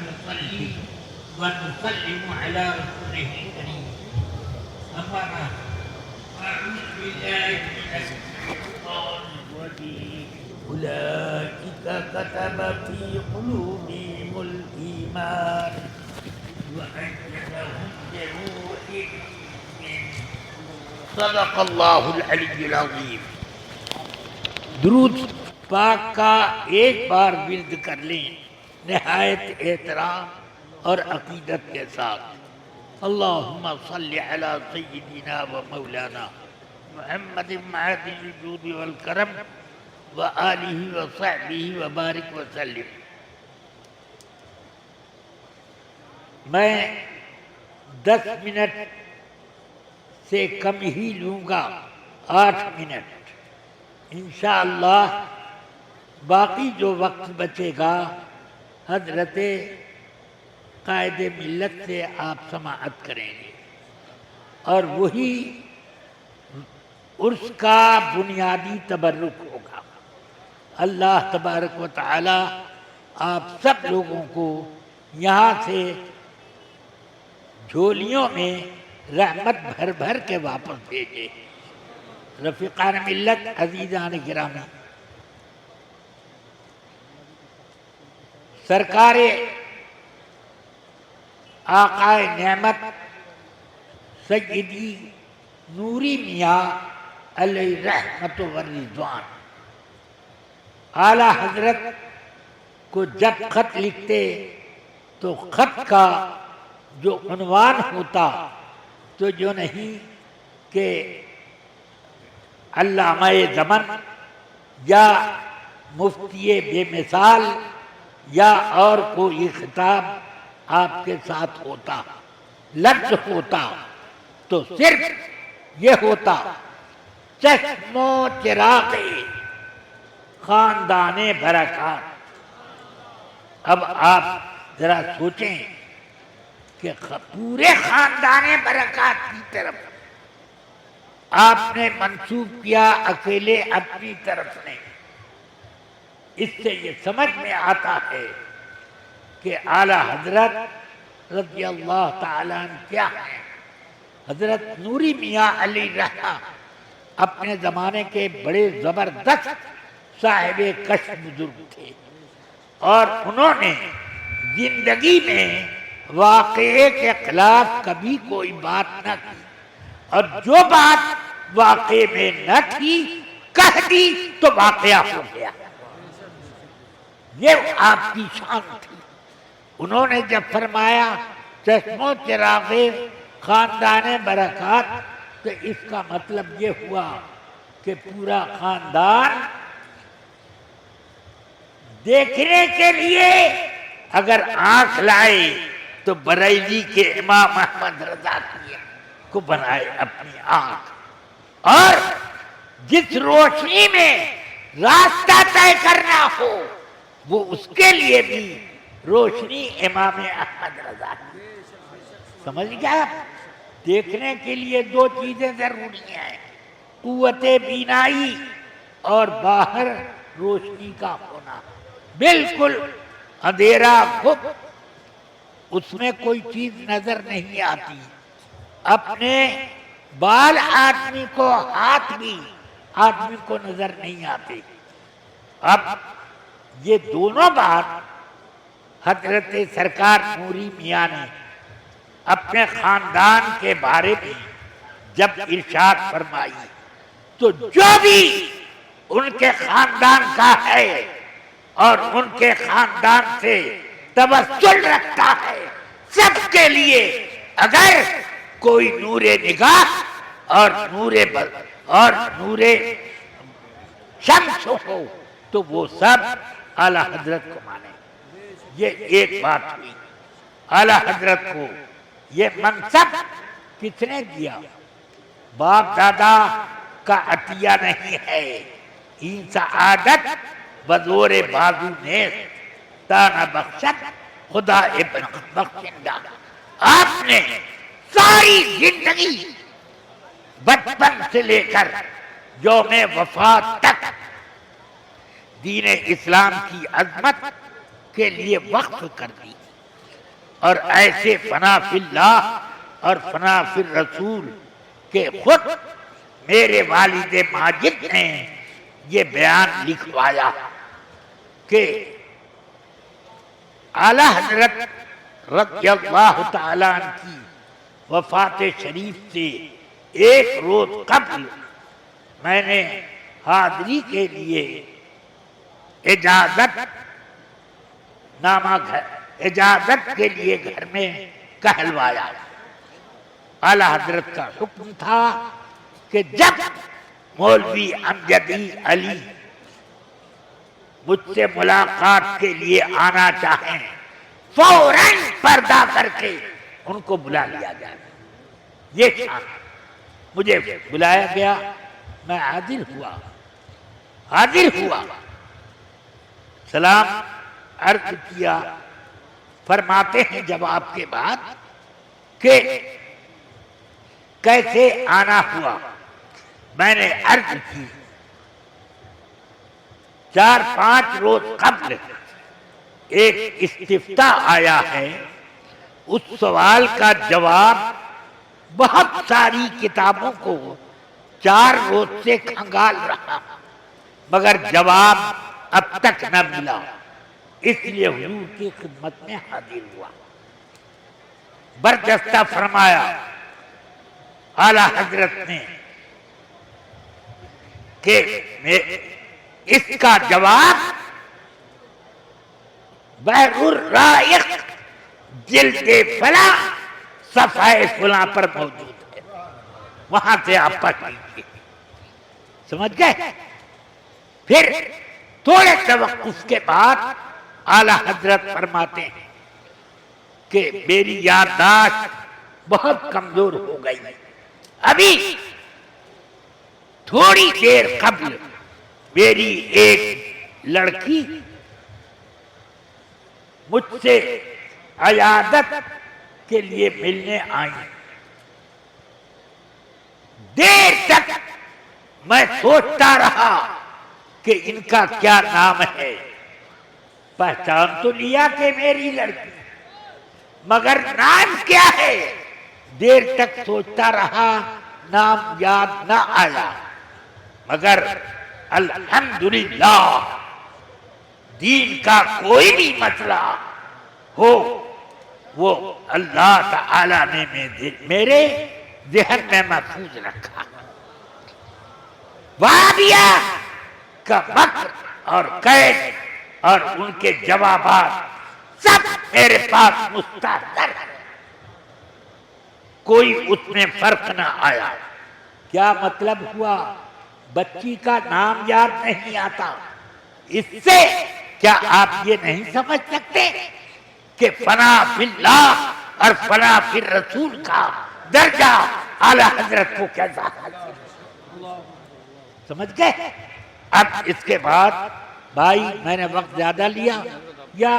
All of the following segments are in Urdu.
نصلي ونسلم على رسوله الكريم. أما بعد، أعوذ بالله من الشيطان الرجيم. أولئك كتب في قلوبهم الإيمان وأيدهم بروح منه. صدق اللہ العلی العظیم. درود پاک کا ایک بار ورد کر لیں نہایت احترام اور عقیدت کے ساتھ. اللہم صلی علی سیدنا و مولانا محمد معدن الجود والکرم و آلہ و صحبہ و بارک وسلم. میں 10 منٹ سے کم ہی لوں گا، 8 منٹ انشاءاللہ. باقی جو وقت بچے گا حضرت قائد ملت سے آپ سماعت کریں گے، اور وہی عرس کا بنیادی تبرک ہوگا. اللہ تبارک و تعالی آپ سب لوگوں کو یہاں سے جھولیوں میں رحمت بھر بھر کے واپس بھیجے. رفیقان ملت، عزیزان گرامی، سرکار آقائے نعمت سیدی نوری میاں علیہ رحمت و رضوان اعلیٰ حضرت کو جب خط لکھتے تو خط کا جو عنوان ہوتا تو جو نہیں کہ علامہ زمن یا مفتی بے مثال یا اور کوئی خطاب آپ کے ساتھ ہوتا، لفظ ہوتا تو صرف یہ ہوتا: چشم و چراغ خاندان برکات. اب آپ ذرا سوچیں کہ پورے خاندان برکات کی طرف آپ نے منسوب کیا اکیلے اپنی طرف نے. اس سے یہ سمجھ میں آتا ہے کہ اعلیٰ حضرت رضی اللہ تعالیٰ عنہ کیا ہے. حضرت نوری میاں علی رحمہ اپنے زمانے کے بڑے زبردست صاحب کشف بزرگ تھے، اور انہوں نے زندگی میں واقعے کے خلاف کبھی کوئی بات نہ کی، اور جو بات واقعے میں نہ تھی کہہ دی تو واقعہ ہو گیا. یہ آپ کی شان تھی. انہوں نے جب فرمایا چشم و چراغ خاندان برکات، تو اس کا مطلب یہ ہوا کہ پورا خاندان دیکھنے کے لیے اگر آنکھ لائے تو بریلی کے امام احمد رضا کو بنائے اپنی آنکھ، اور جس روشنی میں راستہ طے کرنا ہو وہ اس کے لیے بھی روشنی امام احمد رضا کی. سمجھ گیا؟ دیکھنے کے لیے 2 چیزیں ضروری ہیں: قوت بینائی اور باہر روشنی کا ہونا. بالکل اندھیرا گھپ، اس میں کوئی چیز نظر نہیں آتی. اپنے بال آدمی کو، ہاتھ بھی آدمی کو نظر نہیں آتے. اب یہ دونوں بات حضرت سرکار نوری میاں نے اپنے خاندان کے بارے میں جب ارشاد فرمائی تو جو بھی ان کے خاندان کا ہے اور ان کے خاندان سے توسل رکھتا ہے، سب کے لیے اگر کوئی نور نگاہ اور نور شمس ہو تو وہ سب اعلیٰ حضرت کو مانے. یہ ایک بات ہوئی. اعلیٰ حضرت کو یہ منصب کس نے دیا؟ باپ دادا کا عطیہ نہیں ہے. این سعادت بزور بازو نیست دانا بخشت خدا ابن بخشندہ. آپ نے ساری زندگی بچپن سے لے کر یوم وفات تک دین اسلام کی عظمت کے لیے وقف کر دی. اور ایسے فنا فی اللہ اور فنا فی الرسول کہ خود میرے والد ماجد نے یہ بیان لکھوایا کہ اعلی حضرت رضی اللہ تعالیٰ عنہ کی وفات شریف سے ایک روز قبل میں نے حاضری کے لیے اجازت کے لیے گھر میں کہلوایا۔ اعلی حضرت کا حکم تھا کہ جب مولوی امجدی علی مجھ سے ملاقات کے لیے آنا چاہیں فوراً پردہ کر کے ان کو بلا لیا جائے۔ یہ تھا، مجھے بلایا گیا، میں حاضر ہوا، سلام عرض کیا۔ فرماتے ہیں جواب کے بعد کہ کیسے آنا ہوا؟ میں نے عرض کی 4-5 روز قبل ایک استفتاء آیا ہے، اس سوال کا جواب بہت ساری کتابوں کو 4 روز سے کھنگال رہا مگر جواب اب تک نہ ملا، اس لیے حضور کی خدمت میں حاضر ہوا۔ برجستہ فرمایا اعلی حضرت نے کہ اس کا جواب بحر الرائق جلد فلاں صفحہ فلاں پر موجود ہے، وہاں سے آپ پڑھ لیجیے۔ سمجھ گئے؟ پھر تھوڑے توقف کے بعد اعلی حضرت فرماتے ہیں کہ میری یادداشت بہت کمزور ہو گئی، ابھی تھوڑی دیر قبل میری ایک لڑکی مجھ سے عیادت کے لیے ملنے آئی، دیر تک میں سوچتا رہا کہ ان کا کیا نام ہے، پہچان تو لیا کہ میری لڑکی، مگر نام کیا ہے؟ دیر تک سوچتا رہا، نام یاد نہ آیا، مگر الحمدللہ دین کا کوئی بھی مسئلہ ہو وہ اللہ تعالی نے میرے ذہن میں محفوظ رکھا۔ وابیہ کا مکر اور قید اور ان کے جوابات سب میرے پاس مستحضر ہیں، کوئی اس میں فرق نہ آیا۔ کیا مطلب ہوا؟ بچی کا نام یاد نہیں آتا، اس سے کیا آپ یہ نہیں سمجھ سکتے کہ فنا فی اللہ اور فنا فی الرسول کا درجہ اعلی حضرت کو کیسا ہے؟ سمجھ گئے؟ اب اس کے بعد بھائی میں نے وقت زیادہ لیا یا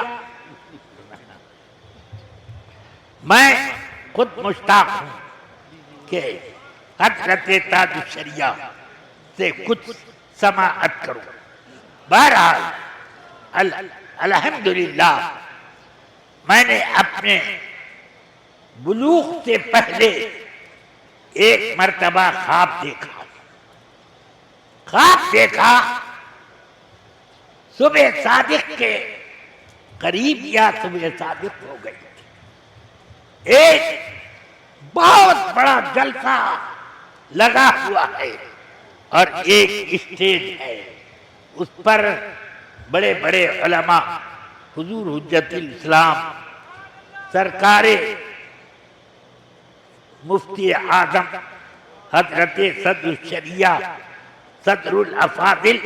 میں خود مشتاق ہوں کہ حضرت تاج الشریعہ سے کچھ سماعت کروں۔ بہرحال الحمدللہ میں نے اپنے بلوغ سے پہلے ایک مرتبہ خواب دیکھا صبح صادق کے قریب یا صبح صادق ہو گئی، ایک بہت بڑا جلسہ لگا ہوا ہے اور ایک اسٹیج ہے، اس پر بڑے بڑے علماء حضور حجت الاسلام سرکار مفتی اعظم حضرت صدر الشریعہ صدر الافاضل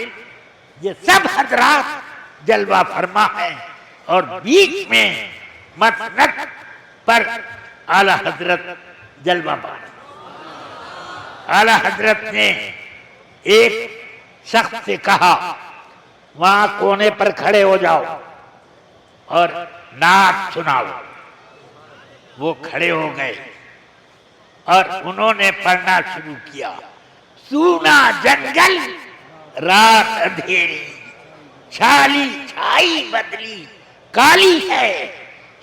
یہ سب حضرات جلوہ فرما ہیں، اور بیچ میں مسند پر اعلی حضرت جلوہ بار۔ اعلی حضرت نے ایک شخص سے کہا وہاں کونے پر کھڑے ہو جاؤ اور نعت سناؤ۔ وہ کھڑے ہو گئے اور انہوں نے پڑھنا شروع کیا، سونا جنگل رات اندھیری، چھالی چھائی بدلی کالی ہے،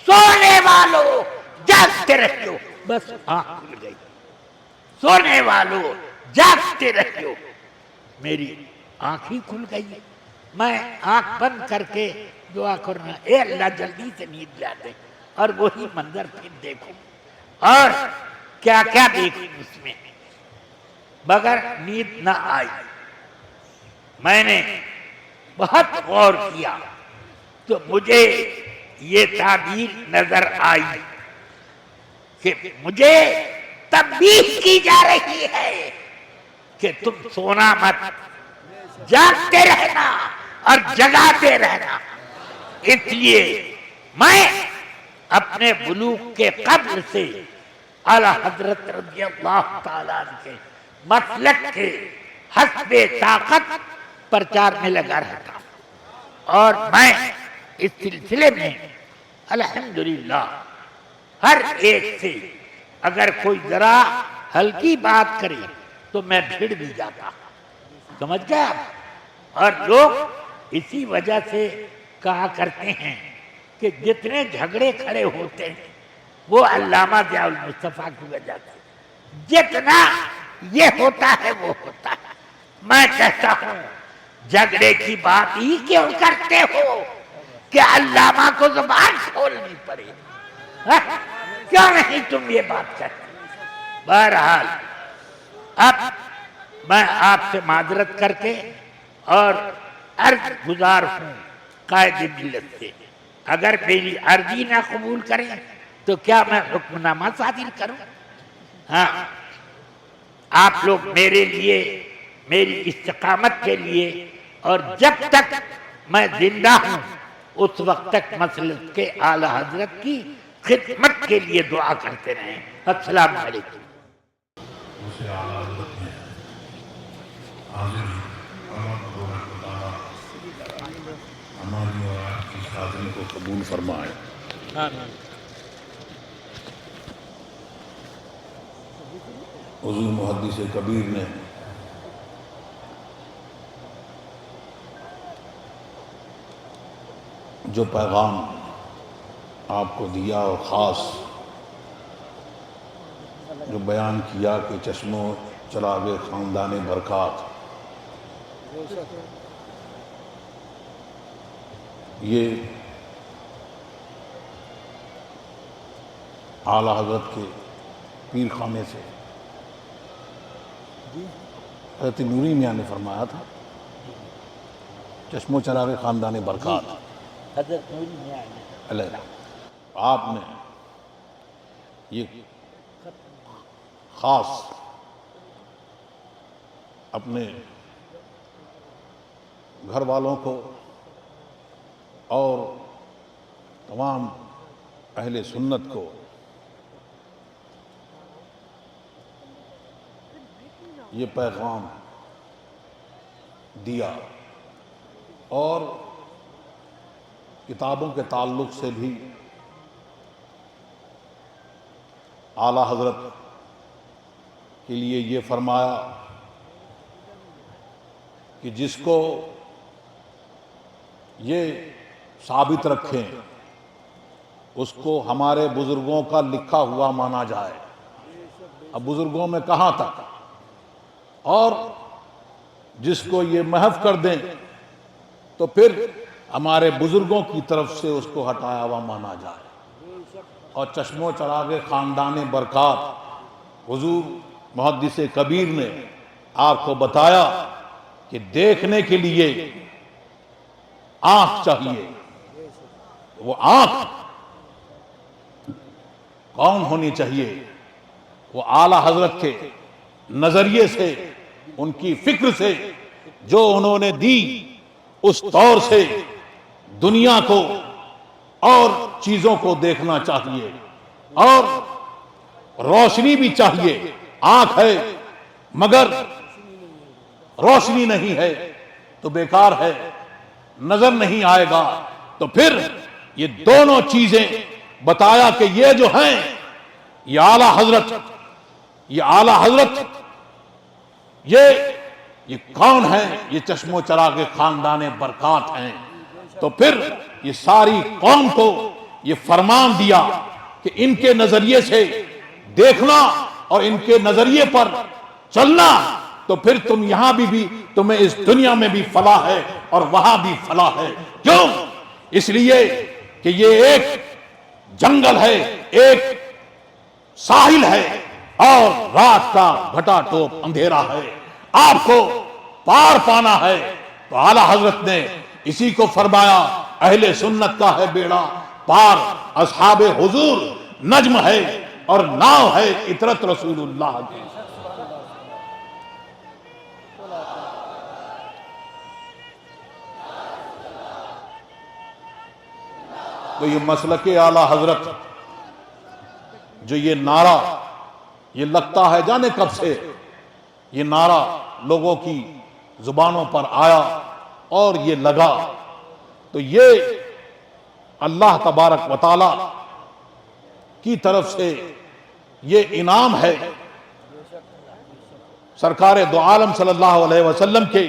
سونے والوں جاگتے رہو. بس آنکھ کھل گئی. سونے والوں جاگتے رہو. میری آنکھ ہی کھل گئی. میں آنکھ بند کر کے دعا کرنا, اے اللہ جلدی سے نیند لا دے, اور وہی منظر پھر دیکھوں, اور کیا کیا دیکھوں اس میں, مگر نیند نہ آئی. میں نے بہت غور کیا تو مجھے یہ تعبیر نظر آئی کہ مجھے تنبیہ کی جا رہی ہے کہ تم سونا مت, جاگتے رہنا اور جگاتے رہنا. اس لیے میں اپنے بلوغ کے قبل سے اعلیٰ حضرت رضی اللہ تعالیٰ عنہ کے مسلک کے حسب طاقت پرچار میں لگا رہتا ہوں, اور میں اس سلسلے میں الحمدللہ ہر ایک سے اگر کوئی ذرا ہلکی بات کرے تو میں بھیڑ بھی جاتا, سمجھ گیا. اور لوگ اسی وجہ سے کہا کرتے ہیں کہ جتنے جھگڑے کھڑے ہوتے ہیں وہ علامہ ضیاء المصطفیٰ کی وجہ سے, جتنا یہ ہوتا ہے وہ ہوتا ہے. میں کہتا ہوں جھگڑے کی بات ہی کیوں کرتے ہو کہ علامہ کو زبان کھولنی پڑے, کیوں نہیں تم یہ بات کرتے. بہرحال اب میں آپ سے معذرت کر کے اور عرض گزار ہوں قائد ملت سے, اگر میری عرضی نہ قبول کریں تو کیا میں حکم نامہ صادر کروں؟ ہاں, آپ لوگ میرے لیے, میری استقامت کے لیے, اور جب تک میں زندہ ہوں اس وقت تک مسلک کے اعلیٰ حضرت کی خدمت کے لیے دعا کرتے رہیں. السلام علیکم. ہماری اور آپ کی حاضری کو قبول فرمائے. حضور محدث کبیر نے جو پیغام آپ کو دیا اور خاص جو بیان کیا کہ چشموں چراغ خاندان برکات, یہ اعلیٰ حضرت کے پیر خانے سے حضرت نوری میاں نے فرمایا تھا, چشموں چراغ خاندان برکات حضرت نوری میاں علیہ. آپ نے یہ خاص اپنے گھر والوں کو اور تمام اہل سنت کو یہ پیغام دیا, اور کتابوں کے تعلق سے بھی اعلیٰ حضرت کے لیے یہ فرمایا کہ جس کو یہ ثابت رکھیں اس کو ہمارے بزرگوں کا لکھا ہوا مانا جائے. اب بزرگوں میں کہاں تک, اور جس کو یہ محو کر دیں تو پھر ہمارے بزرگوں کی طرف سے اس کو ہٹایا ہوا مانا جائے. اور چشموں چراغ خاندان برکات حضور محدث کبیر نے آپ کو بتایا کہ دیکھنے کے لیے آنکھ چاہیے. وہ آنکھ کون ہونی چاہیے؟ وہ اعلیٰ حضرت کے نظریے سے, ان کی فکر سے جو انہوں نے دی, اس طور سے دنیا کو اور چیزوں کو دیکھنا چاہیے, اور روشنی بھی چاہیے. آنکھ ہے مگر روشنی نہیں ہے تو بیکار ہے, نظر نہیں آئے گا. تو پھر یہ دونوں چیزیں بتایا کہ یہ جو ہیں یہ اعلیٰ حضرت, یہ اعلیٰ حضرت یہ کون ہیں؟ یہ چشم و چراغ خاندان برکات ہیں. تو پھر یہ ساری قوم کو یہ فرمان دیا کہ ان کے نظریے سے دیکھنا اور ان کے نظریے پر چلنا تو پھر تم یہاں بھی تمہیں اس دنیا میں بھی فلاح ہے اور وہاں بھی فلاح ہے. کیوں؟ اس لیے کہ یہ ایک جنگل ہے، ایک ساحل ہے اور رات کا گھٹا ٹوپ اندھیرا ہے، آپ کو پار پانا ہے. تو اعلیٰ حضرت نے اسی کو فرمایا اہل سنت کا ہے بیڑا پار، اصحاب حضور نجم ہے اور ناؤ ہے اطرت رسول اللہ کی. تو یہ مسلک اعلیٰ حضرت جو یہ نعرہ یہ لگتا ہے جانے کب سے یہ نعرہ لوگوں کی زبانوں پر آیا اور یہ لگا، تو یہ اللہ تبارک و تعالی کی طرف سے یہ انعام ہے. سرکار دو عالم صلی اللہ علیہ وسلم کے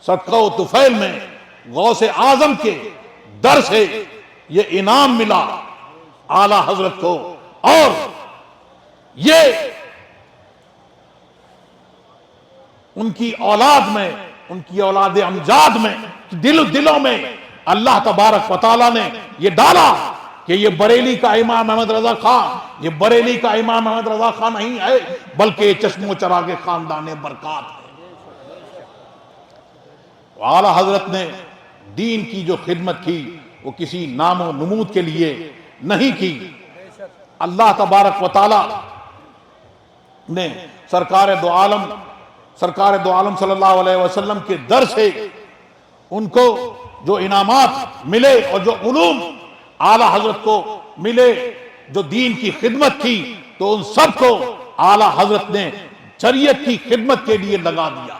صدقہ و طفیل میں غوث اعظم کے در سے یہ انعام ملا اعلیٰ حضرت کو، اور یہ ان کی اولاد میں، ان کی اولاد امجاد میں، دلوں میں اللہ تبارک و تعالیٰ نے یہ ڈالا کہ یہ بریلی کا امام احمد رضا خان، یہ بریلی کا امام احمد رضا خان نہیں ہے بلکہ یہ چشم و چراغ خاندان برکات ہے. اعلیٰ حضرت نے دین کی جو خدمت کی وہ کسی نام و نمود کے لیے نہیں کی. اللہ تبارک و تعالی نے سرکار دو عالم صلی اللہ علیہ وسلم کے در سے ان کو جو انعامات ملے اور جو علوم اعلیٰ حضرت کو ملے، جو دین کی خدمت کی، تو ان سب کو اعلیٰ حضرت نے شریعت کی خدمت کے لیے لگا دیا.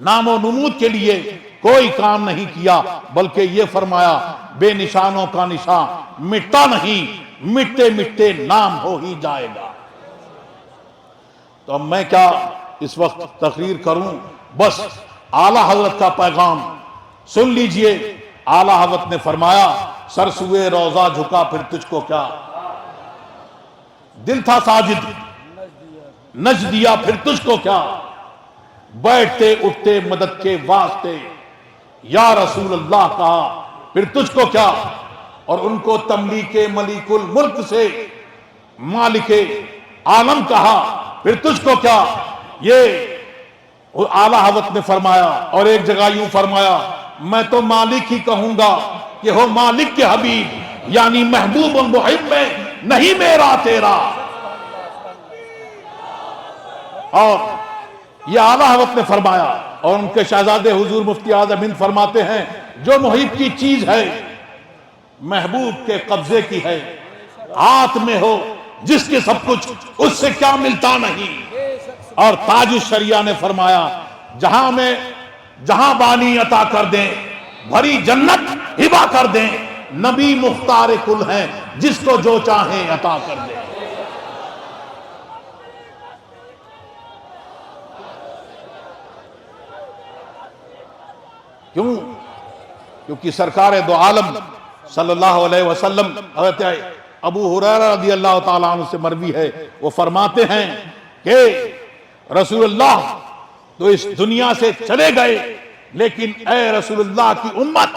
نام و نمود کے لیے کوئی کام نہیں کیا، بلکہ یہ فرمایا بے نشانوں کا نشان مٹتا نہیں، مٹتے مٹتے نام ہو ہی جائے گا. تو اب میں کیا اس وقت تقریر کروں، بس اعلیٰ حضرت کا پیغام سن لیجئے. اعلیٰ حضرت نے فرمایا سر سوئے روضہ جھکا پھر تجھ کو کیا، دل تھا ساجد نچ دیا پھر تجھ کو کیا، بیٹھتے اٹھتے مدد کے واسطے یا رسول اللہ کہا پھر تجھ کو کیا، اور ان کو تملیک ملیک الملک سے مالک عالم کہا پھر تجھ کو کیا. یہ اعلیٰ حضرت نے فرمایا، اور ایک جگہ یوں فرمایا میں تو مالک ہی کہوں گا کہ ہو مالک کے حبیب، یعنی محبوب و محب میں نہیں میرا تیرا. اور یہ اعلیٰ حضرت نے فرمایا، اور ان کے شہزادے حضور مفتی اعظم ہند فرماتے ہیں جو محب کی چیز ہے محبوب کے قبضے کی ہے، ہاتھ میں ہو جس کے سب کچھ اس سے کیا ملتا نہیں. اور تاج الشریعہ نے فرمایا جہاں بانی عطا کر دیں، بھری جنت ہبا کر دیں، نبی مختار کل ہیں جس کو جو چاہیں عطا کر دیں. کیوں؟ کیونکہ سرکار دو عالم صلی اللہ علیہ وسلم، حضرت ابو ہریرہ رضی اللہ تعالیٰ عنہ سے مروی ہے، وہ فرماتے ہیں کہ رسول اللہ تو اس دنیا سے چلے گئے، لیکن اے رسول اللہ کی امت،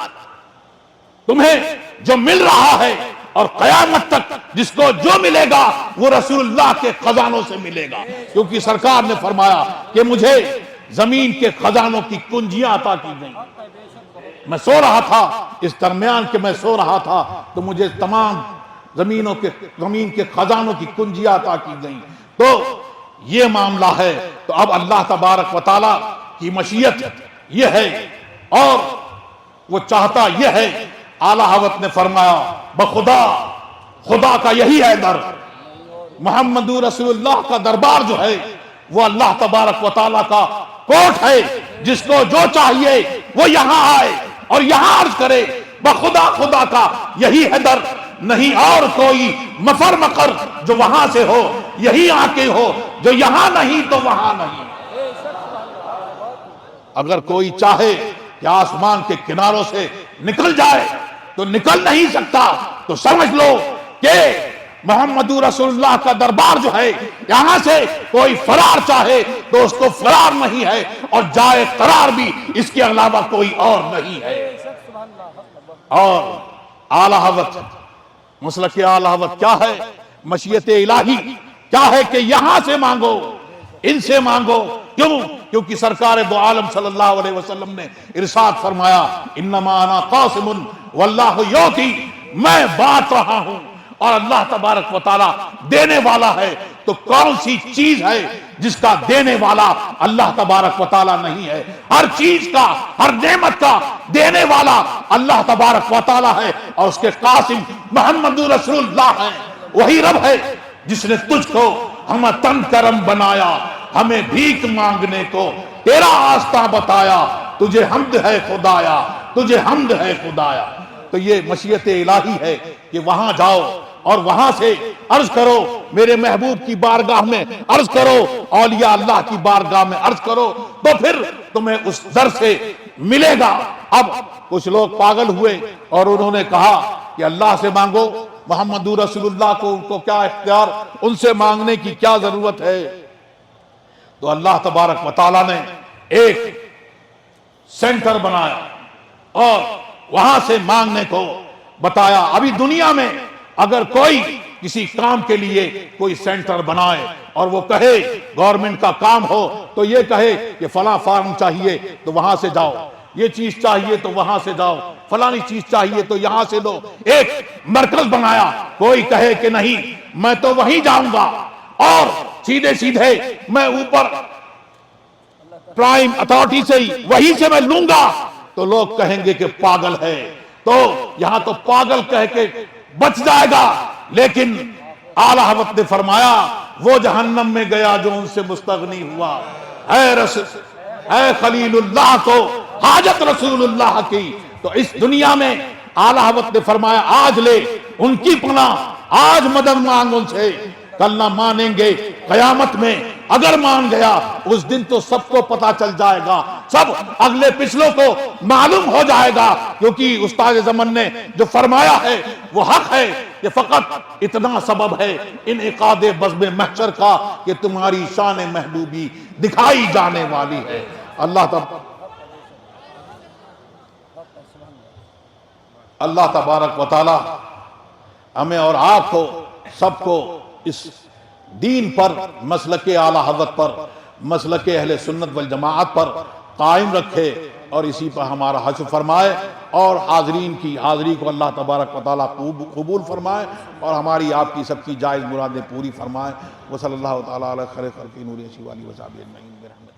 تمہیں جو مل رہا ہے اور قیامت تک جس کو جو ملے گا وہ رسول اللہ کے خزانوں سے ملے گا. کیونکہ سرکار نے فرمایا کہ مجھے زمین کے خزانوں کی کنجیاں عطا کی گئیں. میں سو رہا تھا، اس درمیان کہ میں سو رہا تھا تو مجھے تمام زمین کے خزانوں کی کنجیاں عطا کی گئیں. تو یہ معاملہ ہے. تو اب اللہ تبارک و تعالی کی مشیت یہ ہے اور وہ چاہتا یہ ہے. اعلیٰ حضرت نے فرمایا بخدا خدا کا یہی ہے در، محمد رسول اللہ کا دربار جو ہے وہ اللہ تبارک و تعالی کا کوٹ ہے. جس کو جو چاہیے وہ یہاں آئے اور یہاں عرض کرے بخدا خدا کا یہی ہے در، نہیں اور کوئی مفر مقر جو وہاں سے ہو یہی آ کے ہو، جو یہاں نہیں تو وہاں نہیں. اگر کوئی چاہے کہ آسمان کے کناروں سے نکل جائے تو نکل نہیں سکتا. تو تو سمجھ لو کہ محمد رسول اللہ کا دربار جو ہے یہاں سے کوئی فرار چاہے تو اس کو فرار نہیں ہے، اور جائے قرار بھی اس کے علاوہ کوئی اور نہیں ہے۔ اور اعلی حضرت، مسلک اعلی حضرت کیا ہے؟ مشیت الہی کیا ہے کہ یہاں سے مانگو، ان سے مانگو۔ کیوں؟ کیونکہ سرکار دو عالم صلی اللہ علیہ وسلم نے ارشاد فرمایا انما انا قاسم واللہ یعطی، میں بانٹ رہا ہوں اور اللہ تبارک و تعالی دینے والا ہے۔ تو کون سی چیز ہے جس کا دینے والا اللہ تبارک و تعالی نہیں ہے؟ ہر چیز کا، ہر نعمت کا دینے والا اللہ تبارک و تعالی ہے، اور اس کے قاسم محمد رسول اللہ ہے۔ وہی رب ہے جس نے تجھ کو ہم تن کرم بنایا، ہمیں بھیک مانگنے کو تیرا آستہ بتایا، تجھے حمد ہے خدایا، تجھے حمد ہے خدایا۔ تو یہ مشیت الہی ہے کہ وہاں جاؤ اور وہاں سے عرض کرو، میرے محبوب کی بارگاہ میں عرض کرو، اولیاء اللہ کی بارگاہ میں عرض کرو، تو پھر تمہیں اس در سے ملے گا۔ اب کچھ لوگ پاگل ہوئے اور انہوں نے کہا کہ اللہ سے مانگو، محمد رسول اللہ کو ان کو کیا اختیار، ان سے مانگنے کی کیا ضرورت ہے؟ تو اللہ تبارک و تعالیٰ نے ایک سینٹر بنایا اور وہاں سے مانگنے کو بتایا۔ ابھی دنیا میں اگر کوئی کسی کام کے لیے کوئی سینٹر بنائے اور وہ کہے گورنمنٹ کا کام ہو تو یہ کہے کہ فلاں فارم چاہیے تو وہاں سے جاؤ، یہ چیز چاہیے تو وہاں سے جاؤ، فلانی چیز چاہیے تو یہاں سے لو۔ ایک مرکز بنایا، کوئی کہے کہ نہیں میں تو وہیں جاؤں گا اور سیدھے سیدھے میں اوپر پرائم اتھارٹی سے ہی وہیں سے میں لوں گا، تو لوگ کہیں گے کہ پاگل ہے۔ تو یہاں تو پاگل کہہ کے بچ جائے گا، لیکن اعلی حضرت نے فرمایا وہ جہنم میں گیا جو ان سے مستغنی ہوا۔ اے خلیل اللہ کو حاجت رسول اللہ کی۔ تو اس دنیا میں اعلی حضرت نے فرمایا آج لے ان کی پناہ، آج مدد مانگ ان سے، کل نہ مانیں گے قیامت میں۔ اگر مان گیا اس دن تو سب کو پتا چل جائے گا، سب اگلے پچھلوں کو معلوم ہو جائے گا، کیونکہ استاد زمن نے جو فرمایا ہے وہ حق ہے کہ فقط اتنا سبب ہے انعقاد بزم محشر کا کہ تمہاری شان محبوبی دکھائی جانے والی ہے۔ اللہ تبارک و تعالی ہمیں اور آپ کو سب کو اس دین پر، مسلک اعلی حضرت پر، مسلک اہل سنت والجماعت پر قائم رکھے اور اسی پر ہمارا حشر فرمائے، اور حاضرین کی حاضری کو اللہ تبارک و تعالیٰ قبول فرمائے، اور ہماری آپ کی سب کی جائز مرادیں پوری فرمائے۔ وصلی اللہ تعالیٰ علیہ خیر خلق نور شیوالی وصحبہ اجمعین برحمتہ۔